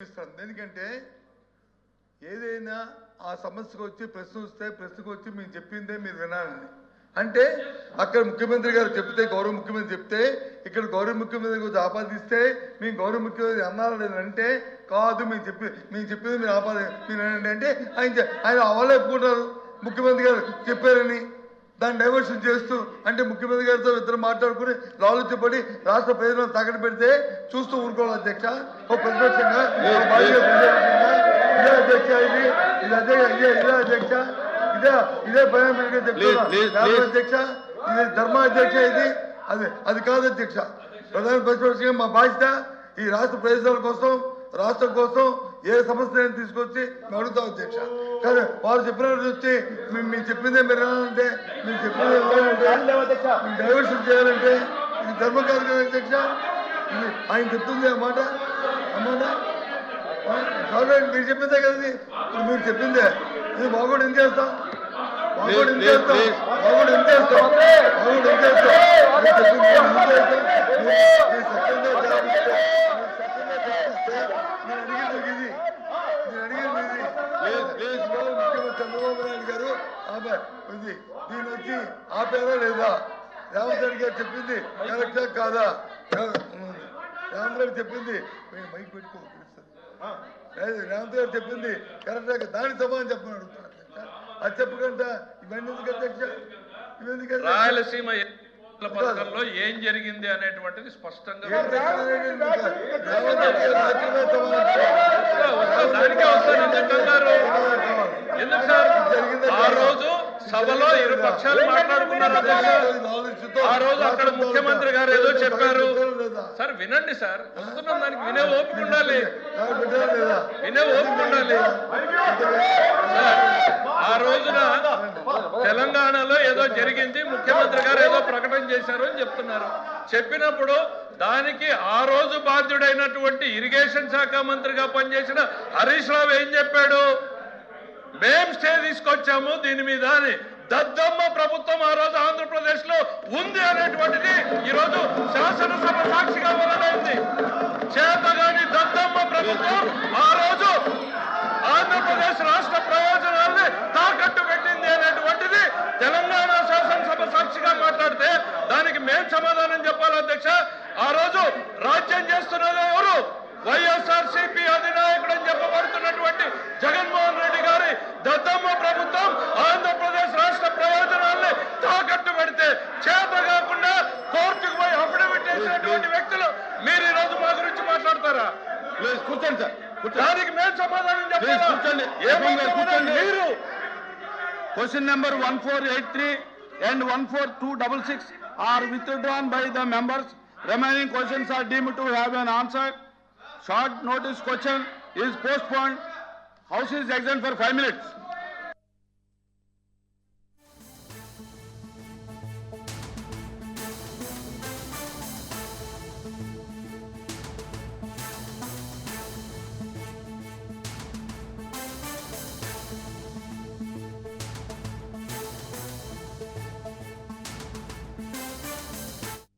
ఎందుకంటే ఏదైనా ఆ సమస్యకు వచ్చి ప్రశ్నకు వచ్చి మేము చెప్పిందే మీరు వినాలని అంటే అక్కడ ముఖ్యమంత్రి గారు చెప్తే గౌరవ ముఖ్యమంత్రి చెప్తే ఇక్కడ గౌరవ ముఖ్యమంత్రి గురించి ఆపాదిస్తే మేము గౌరవ ముఖ్యమంత్రి అన్నారా లేదంటే కాదు మేము చెప్పింది మీరు మీరు అంటే ఆయన అవలే ఒప్పుకుంటారు ముఖ్యమంత్రి గారు చెప్పారని దాన్ని డైవర్షన్ చేస్తూ అంటే ముఖ్యమంత్రి గారితో ఇద్దరు మాట్లాడుకుని లాలుచిపడి రాష్ట్ర ప్రజలను తాకట్టు పెడితే చూస్తూ ఊరుకోవాలి అధ్యక్ష ఓ ప్రతిపక్షంగా ఇదే అధ్యక్ష ఇదే అధ్యక్ష ఇదే భయం అధ్యక్ష ఇది ధర్మ అధ్యక్ష ఇది అది కాదు అధ్యక్ష ప్రధాన ప్రతిపక్షంగా మా బాధ్యత ఈ రాష్ట్ర ప్రయోజనాల కోసం రాష్ట్రం కోసం ఏ సమస్యను తీసుకొచ్చి మేము అడుగుతాం అధ్యక్ష కానీ వారు చెప్పినట్టు వచ్చి మేము చెప్పిందే మీరు అంటే మేము చెప్పిందే మేము డైవర్షన్ చేయాలంటే ఇది ధర్మం కాదు కదా అధ్యక్ష ఆయన చెప్తుంది అన్నమాట మీరు చెప్పిందే కదా మీరు చెప్పిందే ఇది బాగోడు ఏం చేస్తాం బాగోడు ఏం చేస్తాం బాగోడు ఏం చేస్తాం బాగోడు ఏం చంద్రబాబు నాయుడు గారు దీని వచ్చి ఆపేదా లేదా రేవంత్ రెడ్డి గారు చెప్పింది కరెక్టా కాదా రేవంత్ రెడ్డి చెప్పింది మైక్ పెట్టుకో రేవంత్ గారు చెప్పింది కరెక్టా దానికి సమాధానం చెప్పని అడుగుతున్నారు అది చెప్పకుండా ఇవన్నీ ఎందుకు అధ్యక్ష ఇవన్నీ రాయలసీమ పథకంలో ఏం జరిగింది అనేటువంటిది స్పష్టంగా దానికే వస్తారు ఎందుకు సార్ ఆ రోజు సభలో ఇరు పక్షాలు మాట్లాడుకున్నారు ఆ రోజు అక్కడ ముఖ్యమంత్రి గారు ఏదో చెప్పారు సార్ వినండి సార్ వస్తున్నాం దానికి వినే ఓపిక ఉండాలి ఆ రోజున తెలంగాణలో ఏదో జరిగింది ముఖ్యమంత్రి గారు ఏదో ప్రకటన చేశారు అని చెప్తున్నారు చెప్పినప్పుడు దానికి ఆ రోజు బాధ్యుడైనటువంటి ఇరిగేషన్ శాఖ మంత్రిగా పనిచేసిన హరీష్ రావు ఏం చెప్పాడు మేం స్టే తీసుకొచ్చాము దీని మీద అని దద్దమ్మ ప్రభుత్వం ఆ రోజు ఆంధ్రప్రదేశ్ లో ఉంది అనేటువంటిది ఈరోజు శాసనసభ సాక్షిగా వెల్లడైంది చేతగాని దద్దమ్మ ప్రభుత్వం ఆ రోజు ఆంధ్రప్రదేశ్ రాష్ట్ర ప్రయోజనాల్ని తాకట్టు పెట్టింది అనేటువంటిది తెలంగాణ శాసనసభ సాక్షిగా మాట్లాడితే దానికి మేం సమాధానం చెప్పాలి అధ్యక్ష ఆ రోజు రాజ్యం చేస్తున్నది ఎవరు వైఎస్ఆర్సీపీ అధినాయకుడు అని చెప్పబడుతున్నటువంటి జగన్మోహన్ రెడ్డి గారి దద్దమ్మ ప్రభుత్వం ఆంధ్రప్రదేశ్ రాష్ట్ర ప్రయోజనాల్ని తాకట్టు పెడితే చేత కాకుండా కోర్టుకు పోయి అఫిడవిట్ చేసినటువంటి వ్యక్తులు మీరు ఈ రోజు మా గురించి మాట్లాడతారా కూర్చోండి సార్ దానికి మేము సమాధానం చెప్పాలి మీరు Question number 1483 and 14266 are withdrawn by the members. Remaining questions are deemed to have been answered. Short notice question is postponed. House is adjourned for 5 minutes.